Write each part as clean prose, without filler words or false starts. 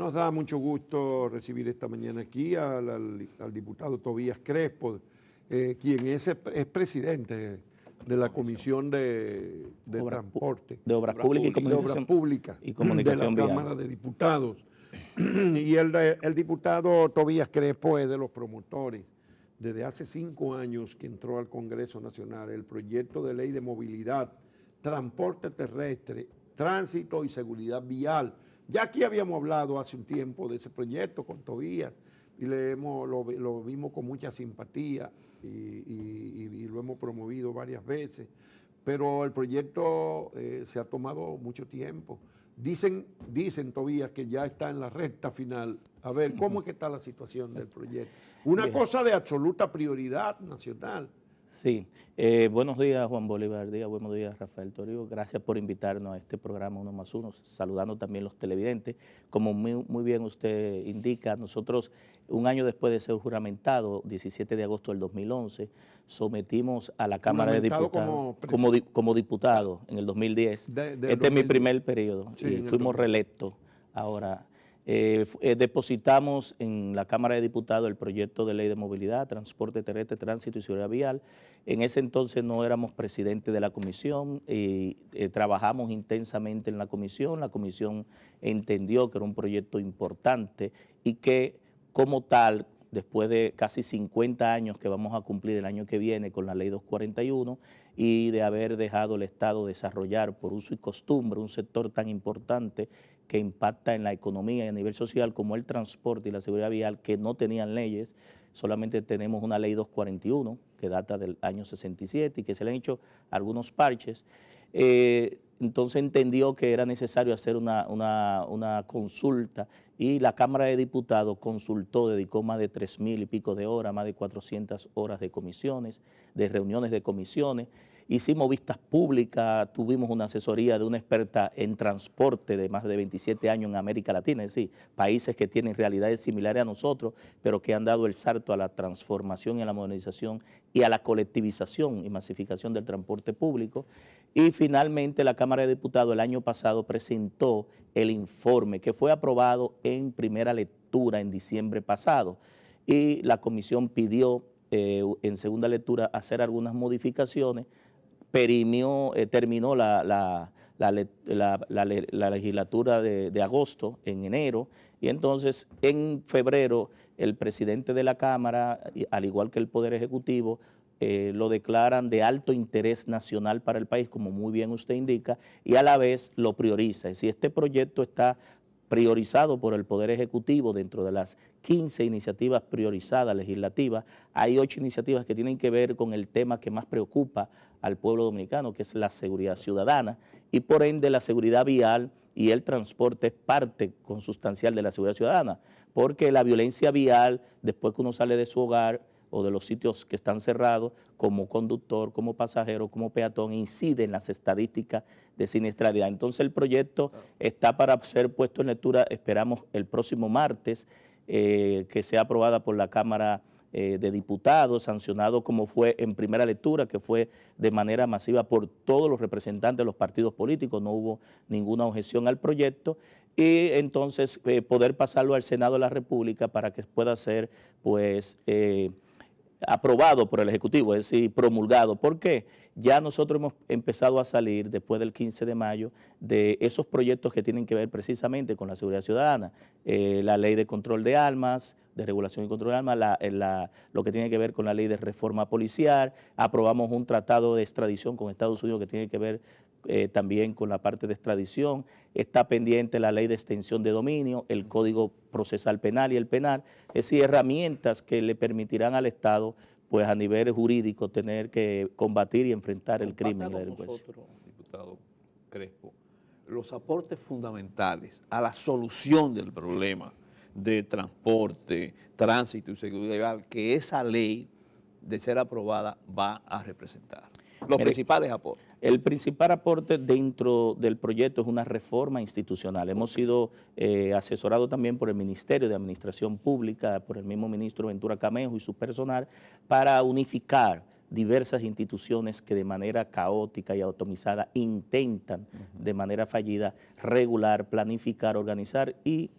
Nos da mucho gusto recibir esta mañana aquí al diputado Tobías Crespo, quien es presidente de la Comisión de Transporte, de Obras Públicas y Comunicación de la Vial. Cámara de Diputados. Y el diputado Tobías Crespo es de los promotores, desde hace 5 años que entró al Congreso Nacional, el proyecto de ley de movilidad, transporte terrestre, tránsito y seguridad vial. Ya aquí habíamos hablado hace un tiempo de ese proyecto con Tobías y lo vimos con mucha simpatía y lo hemos promovido varias veces, pero el proyecto se ha tomado mucho tiempo. Dicen Tobías que ya está en la recta final. A ver, ¿cómo es que está la situación del proyecto? Una cosa de absoluta prioridad nacional. Sí, buenos días Juan Bolívar Díaz, buenos días Rafael Toribio, gracias por invitarnos a este programa 1+1, saludando también los televidentes. Como muy bien usted indica, nosotros un año después de ser juramentado, 17 de agosto del 2011, sometimos a la Cámara de Diputados como diputado en el 2010. Este es mi primer periodo y fuimos reelectos ahora. Depositamos en la Cámara de Diputados el proyecto de ley de movilidad, transporte terrestre, tránsito y seguridad vial. En ese entonces no éramos presidente de la comisión y trabajamos intensamente en la comisión. La comisión entendió que era un proyecto importante y que como tal, después de casi 50 años que vamos a cumplir el año que viene con la ley 241 y de haber dejado el Estado desarrollar por uso y costumbre un sector tan importante que impacta en la economía y a nivel social como el transporte y la seguridad vial, que no tenían leyes, solamente tenemos una ley 241 que data del año 67 y que se le han hecho algunos parches. Entonces entendió que era necesario hacer una consulta y la Cámara de Diputados consultó, dedicó más de 3,000 y pico de horas, más de 400 horas de comisiones, de reuniones de comisiones. Hicimos vistas públicas, tuvimos una asesoría de una experta en transporte de más de 27 años en América Latina, es decir, países que tienen realidades similares a nosotros, pero que han dado el salto a la transformación y a la modernización y a la colectivización y masificación del transporte público. Y finalmente la Cámara de Diputados el año pasado presentó el informe que fue aprobado en primera lectura en diciembre pasado y la comisión pidió en segunda lectura hacer algunas modificaciones. Terminó la legislatura de agosto, en enero, y entonces en febrero el presidente de la Cámara, al igual que el Poder Ejecutivo, lo declaran de alto interés nacional para el país, como muy bien usted indica, y a la vez lo prioriza. Es decir, este proyecto está priorizado por el Poder Ejecutivo. Dentro de las 15 iniciativas priorizadas legislativas, hay 8 iniciativas que tienen que ver con el tema que más preocupa al pueblo dominicano, que es la seguridad ciudadana, y por ende la seguridad vial y el transporte es parte consustancial de la seguridad ciudadana, porque la violencia vial, después que uno sale de su hogar o de los sitios que están cerrados, como conductor, como pasajero, como peatón, incide en las estadísticas de siniestralidad. Entonces el proyecto está para ser puesto en lectura, esperamos el próximo martes, que sea aprobada por la Cámara de Diputados, sancionado como fue en primera lectura, que fue de manera masiva por todos los representantes de los partidos políticos, no hubo ninguna objeción al proyecto, y entonces poder pasarlo al Senado de la República para que pueda ser pues aprobado por el Ejecutivo, es decir, promulgado. ¿Por qué? Ya nosotros hemos empezado a salir después del 15 de mayo de esos proyectos que tienen que ver precisamente con la seguridad ciudadana, la ley de control de armas, de regulación y control de armas, lo que tiene que ver con la ley de reforma policial, aprobamos un tratado de extradición con Estados Unidos que tiene que ver también con la parte de extradición, está pendiente la ley de extensión de dominio, el Código Procesal Penal y el penal, es decir, herramientas que le permitirán al Estado, pues a nivel jurídico, tener que combatir y enfrentar el crimen y la delincuencia. Nosotros, diputado Crespo, los aportes fundamentales a la solución del problema de transporte, tránsito y seguridad vial que esa ley, de ser aprobada, va a representar. Los principales aportes. El principal aporte dentro del proyecto es una reforma institucional. Hemos sido asesorados también por el Ministerio de Administración Pública, por el mismo ministro Ventura Camejo y su personal, para unificar diversas instituciones que de manera caótica y atomizada intentan de manera fallida regular, planificar, organizar y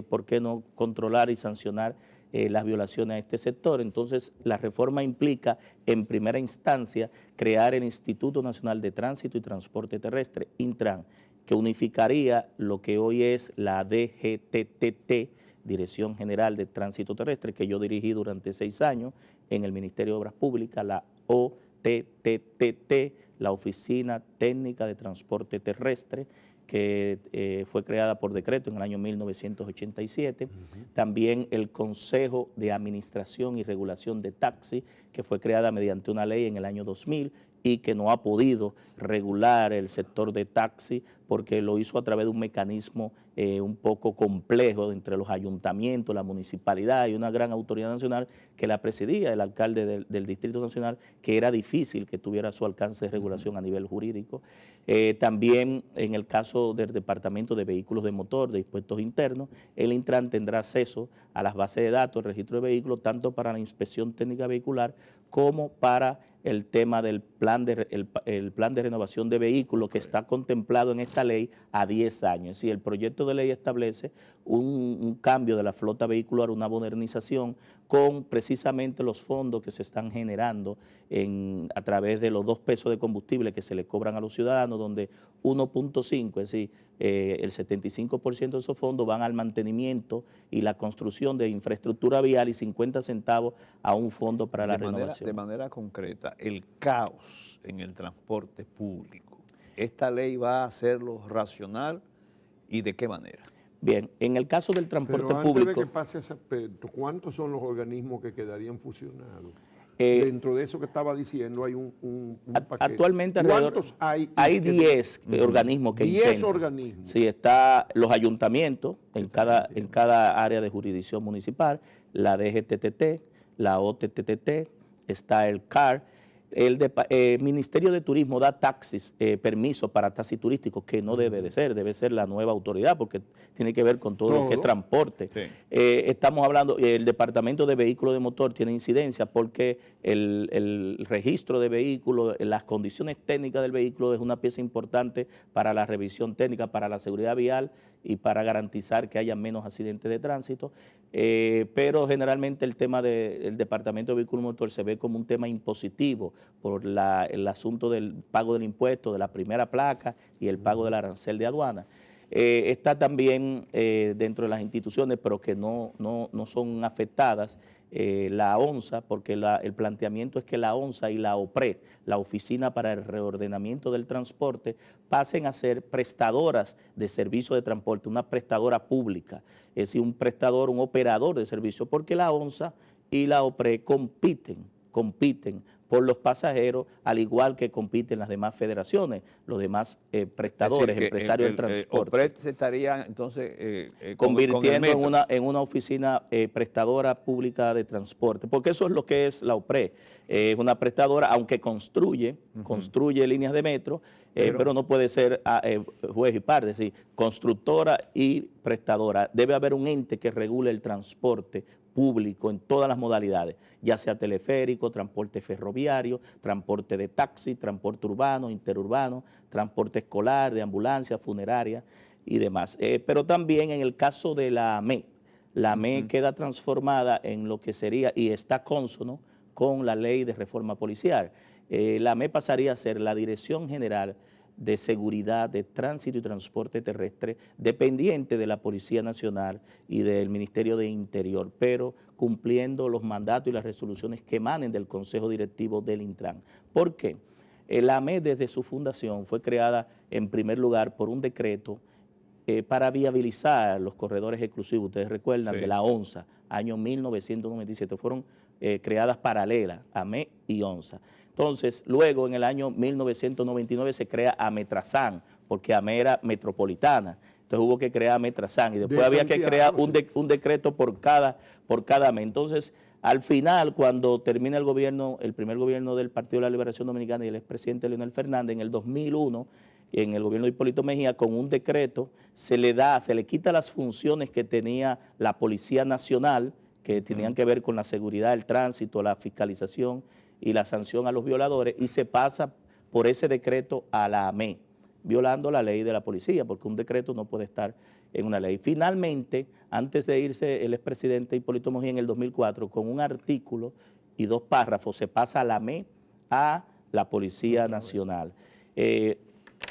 ¿por qué no controlar y sancionar las violaciones a este sector? Entonces, la reforma implica, en primera instancia, crear el Instituto Nacional de Tránsito y Transporte Terrestre, Intran, que unificaría lo que hoy es la DGTT, Dirección General de Tránsito Terrestre, que yo dirigí durante 6 años en el Ministerio de Obras Públicas, la OTTT, la Oficina Técnica de Transporte Terrestre, que fue creada por decreto en el año 1987. También el Consejo de Administración y Regulación de Taxi, que fue creada mediante una ley en el año 2000 y que no ha podido regular el sector de taxi porque lo hizo a través de un mecanismo un poco complejo entre los ayuntamientos, la municipalidad y una gran autoridad nacional que la presidía el alcalde del Distrito Nacional, que era difícil que tuviera su alcance de regulación a nivel jurídico. También en el caso del Departamento de Vehículos de Motor, de Impuestos Internos, el Intran tendrá acceso a las bases de datos, el registro de vehículos, tanto para la inspección técnica vehicular como para el tema del el plan de renovación de vehículos que está contemplado en esta ley a 10 años. Es decir, el proyecto de ley establece un cambio de la flota vehicular, una modernización con precisamente los fondos que se están generando a través de los 2 pesos de combustible que se le cobran a los ciudadanos, donde 1.5, es decir, el 75% de esos fondos van al mantenimiento y la construcción de infraestructura vial y 50 centavos a un fondo para la renovación. De manera concreta, el caos en el transporte público, ¿esta ley va a hacerlo racional y de qué manera? Bien, en el caso del transporte Pero antes público... de que pase ese aspecto, ¿cuántos son los organismos que quedarían fusionados? Dentro de eso que estaba diciendo hay un paquete. Actualmente ¿Cuántos hay? Hay 10 organismos que 10 organismos. Sí, está los ayuntamientos en cada área de jurisdicción municipal, la DGTT, la OTTT, está el CAR. El Ministerio de Turismo da taxis, permiso para taxis turísticos, que no debe ser la nueva autoridad, porque tiene que ver con todo lo que es transporte. Sí. Estamos hablando, el Departamento de Vehículos de Motor tiene incidencia porque el registro de vehículos, las condiciones técnicas del vehículo es una pieza importante para la revisión técnica, para la seguridad vial y para garantizar que haya menos accidentes de tránsito, pero generalmente el tema del Departamento de Vehículos de Motor se ve como un tema impositivo por el asunto del pago del impuesto, de la primera placa y el pago del arancel de aduana. Está también dentro de las instituciones, pero que no son afectadas, la ONSA, porque el planteamiento es que la ONSA y la OPRE, la Oficina para el Reordenamiento del Transporte, pasen a ser prestadoras de servicio de transporte, una prestadora pública, es decir, un prestador, un operador de servicio, porque la ONSA y la OPRE compiten por los pasajeros, al igual que compiten las demás federaciones, los demás prestadores, empresarios del transporte. OPRE se estaría entonces convirtiendo en una oficina prestadora pública de transporte, porque eso es lo que es la OPRE, es una prestadora, aunque construye líneas de metro, pero no puede ser juez y parte, es decir, constructora y prestadora. Debe haber un ente que regule el transporte público en todas las modalidades, ya sea teleférico, transporte ferroviario, transporte de taxi, transporte urbano, interurbano, transporte escolar, de ambulancia, funeraria y demás. Pero también en el caso de la AME, la AME queda transformada en lo que sería y está cónsono con la ley de reforma policial. La AME pasaría a ser la Dirección General de Seguridad de Tránsito y Transporte Terrestre, dependiente de la Policía Nacional y del Ministerio de Interior, pero cumpliendo los mandatos y las resoluciones que emanen del Consejo Directivo del Intran. ¿Por qué? La AME desde su fundación fue creada en primer lugar por un decreto para viabilizar los corredores exclusivos, ustedes recuerdan, de la ONSA, año 1997, fueron creadas paralelas, AME y ONSA. Entonces, luego en el año 1999 se crea Ametrazán, porque AME era metropolitana, entonces hubo que crear Ametrazán y después había que crear un decreto por cada AME. Entonces, al final, cuando termina el primer gobierno del Partido de la Liberación Dominicana y el expresidente Leonel Fernández, en el 2001, en el gobierno de Hipólito Mejía, con un decreto se le quita las funciones que tenía la Policía Nacional, que tenían que ver con la seguridad del tránsito, la fiscalización y la sanción a los violadores, y se pasa por ese decreto a la AME, violando la ley de la policía, porque un decreto no puede estar en una ley. Finalmente, antes de irse el expresidente Hipólito Mejía en el 2004, con un artículo y 2 párrafos, se pasa a la ME a la Policía Nacional.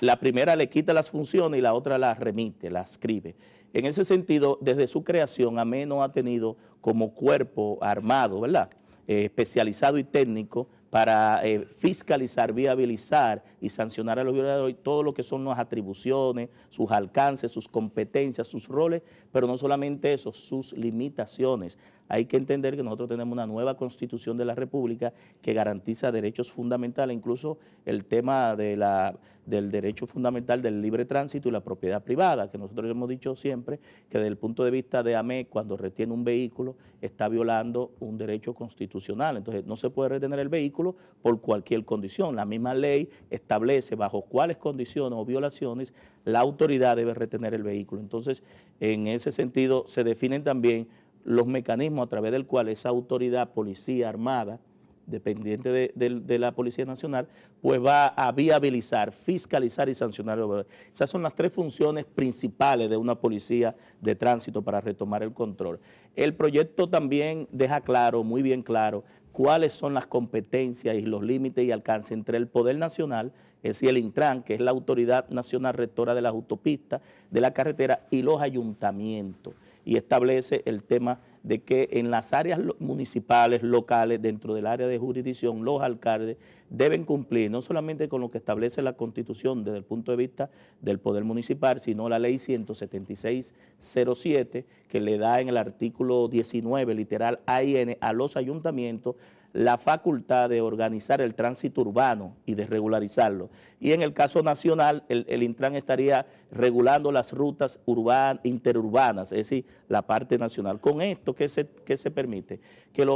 La primera le quita las funciones y la otra las remite, las adscribe. En ese sentido, desde su creación, AME no ha tenido como cuerpo armado, ¿verdad?, especializado y técnico para fiscalizar, viabilizar y sancionar a los violadores todo lo que son las atribuciones, sus alcances, sus competencias, sus roles, pero no solamente eso, sus limitaciones. Hay que entender que nosotros tenemos una nueva Constitución de la República que garantiza derechos fundamentales, incluso el tema del derecho fundamental del libre tránsito y la propiedad privada, que nosotros hemos dicho siempre que desde el punto de vista de AME, cuando retiene un vehículo, está violando un derecho constitucional. Entonces, no se puede retener el vehículo por cualquier condición. La misma ley establece bajo cuáles condiciones o violaciones la autoridad debe retener el vehículo. Entonces, en ese sentido, se definen también los mecanismos a través del cual esa autoridad, policía armada, dependiente de la Policía Nacional, pues va a viabilizar, fiscalizar y sancionar. Esas son las 3 funciones principales de una policía de tránsito para retomar el control. El proyecto también deja claro, muy bien claro, cuáles son las competencias y los límites y alcances entre el Poder Nacional, es decir, el Intran, que es la Autoridad Nacional Rectora de las Autopistas, de la carretera, y los ayuntamientos, y establece el tema de que en las áreas municipales, locales, dentro del área de jurisdicción, los alcaldes deben cumplir no solamente con lo que establece la Constitución desde el punto de vista del Poder Municipal, sino la Ley 17607, que le da en el artículo 19, literal A&N, a los ayuntamientos la facultad de organizar el tránsito urbano y de regularizarlo. Y en el caso nacional, el Intran estaría regulando las rutas interurbanas, es decir, la parte nacional. Con esto, ¿qué se permite? Que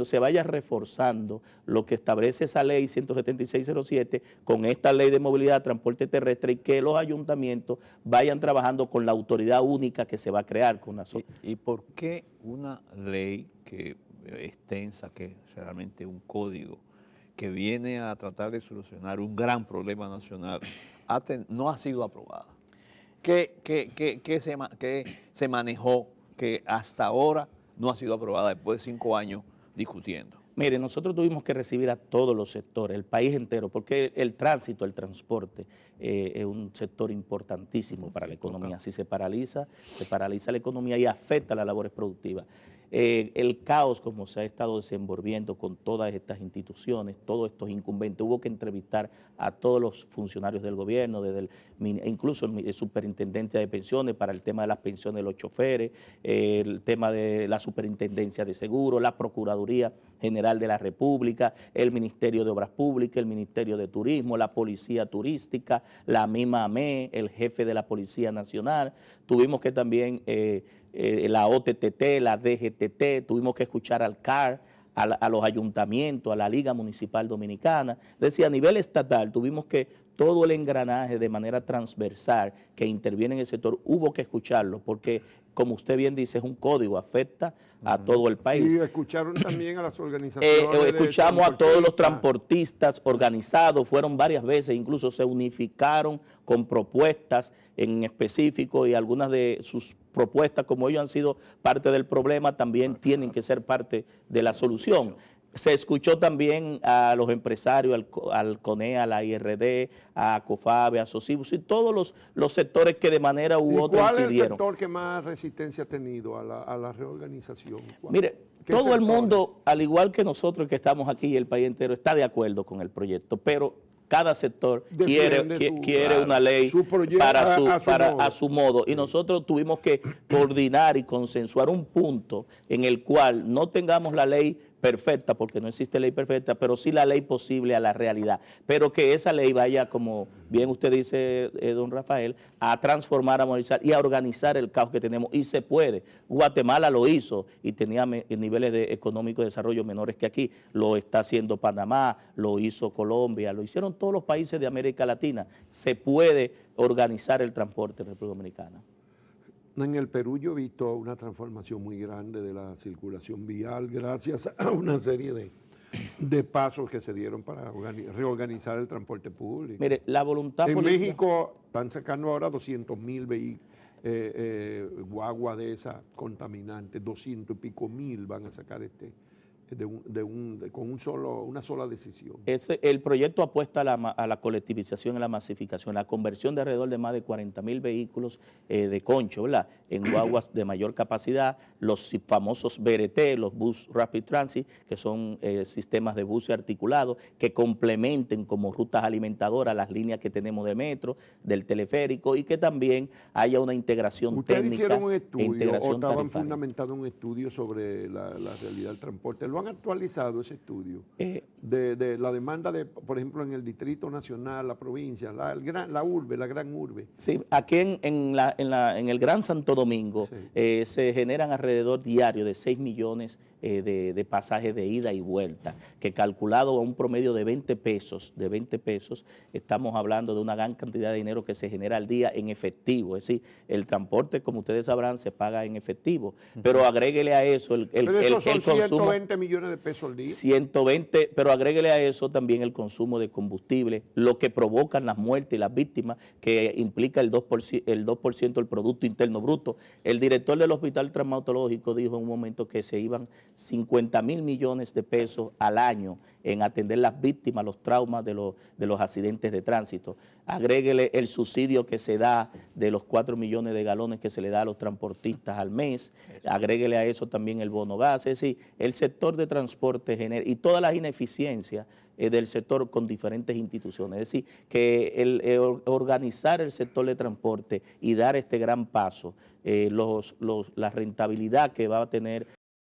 se vaya reforzando lo que establece esa ley 17607 con esta ley de movilidad, transporte terrestre, y que los ayuntamientos vayan trabajando con la autoridad única que se va a crear. ¿Y por qué una ley que extensa, que es realmente un código que viene a tratar de solucionar un gran problema nacional, no ha sido aprobada? ¿Qué se manejó que hasta ahora no ha sido aprobada después de 5 años discutiendo? Mire, nosotros tuvimos que recibir a todos los sectores, el país entero, porque el tránsito, el transporte, es un sector importantísimo para la economía. Si se paraliza la economía y afecta las labores productivas. El caos como se ha estado desenvolviendo con todas estas instituciones, todos estos incumbentes, hubo que entrevistar a todos los funcionarios del gobierno, incluso el superintendente de pensiones para el tema de las pensiones de los choferes, el tema de la superintendencia de seguros, la Procuraduría General de la República, el Ministerio de Obras Públicas, el Ministerio de Turismo, la Policía Turística, la misma AME, el jefe de la Policía Nacional. Tuvimos que también la OTTT, la DGTT, tuvimos que escuchar al CAR, a los ayuntamientos, a la Liga Municipal Dominicana. Es decir, a nivel estatal tuvimos que todo el engranaje de manera transversal que interviene en el sector, hubo que escucharlo, porque como usted bien dice, es un código, afecta a todo el país. Y escucharon también a las organizaciones. Escuchamos a todos los transportistas organizados, fueron varias veces, incluso se unificaron con propuestas en específico, y algunas de sus propuestas, como ellos han sido parte del problema, también tienen que ser parte de la solución. Se escuchó también a los empresarios, al CONEA, a la IRD, a COFABE, a SOCIBUS y todos los sectores que de manera u otra incidieron. ¿Cuál es el sector que más resistencia ha tenido a la reorganización? Mire, todo el mundo, al igual que nosotros que estamos aquí y el país entero, está de acuerdo con el proyecto, pero cada sector quiere una ley a su modo. Y nosotros tuvimos que coordinar y consensuar un punto en el cual no tengamos la ley perfecta, porque no existe ley perfecta, pero sí la ley posible a la realidad. Pero que esa ley vaya, como bien usted dice, don Rafael, a transformar, a modernizar y a organizar el caos que tenemos. Y se puede. Guatemala lo hizo y tenía niveles de económico de desarrollo menores que aquí. Lo está haciendo Panamá, lo hizo Colombia, lo hicieron todos los países de América Latina. Se puede organizar el transporte en República Dominicana. En el Perú yo he visto una transformación muy grande de la circulación vial gracias a una serie de pasos que se dieron para reorganizar el transporte público. Mire, la voluntad en política. México están sacando ahora 200,000 guagua de esa contaminante, 200 y pico mil van a sacar con una sola decisión. El proyecto apuesta a la colectivización y la masificación, la conversión de alrededor de más de 40.000 vehículos de concho, ¿verdad?, en guaguas de mayor capacidad, los famosos BRT, los Bus Rapid Transit, que son sistemas de buses articulados que complementen como rutas alimentadoras las líneas que tenemos de metro, del teleférico, y que también haya una integración ¿Ustedes técnica hicieron un e estudio o integración estaban tarifaria. fundamentando un estudio sobre la realidad del transporte? ¿Lo han actualizado ese estudio? De la demanda de, por ejemplo, en el Distrito Nacional, la provincia, la gran urbe. Sí, aquí en el Gran Santo Domingo Sí. se generan alrededor diario de 6 millones de pasajes de ida y vuelta, que calculado a un promedio de 20 pesos, estamos hablando de una gran cantidad de dinero que se genera al día en efectivo. Es decir, el transporte, como ustedes sabrán, se paga en efectivo, pero agréguele a eso Pero esos son consumo. 120 millones de pesos al día. 120, pero agréguele a eso también el consumo de combustible, lo que provocan las muertes y las víctimas, que implica el 2% del Producto Interno Bruto. El director del Hospital Traumatológico dijo en un momento que se iban 50.000 millones de pesos al año en atender las víctimas, los traumas de los accidentes de tránsito. Agréguele el subsidio que se da de los 4 millones de galones que se le da a los transportistas al mes, agréguele a eso también el bono gas. Es decir, el sector de transporte genera, y todas las ineficiencias del sector con diferentes instituciones. Es decir, que organizar el sector de transporte y dar este gran paso, la rentabilidad que va a tener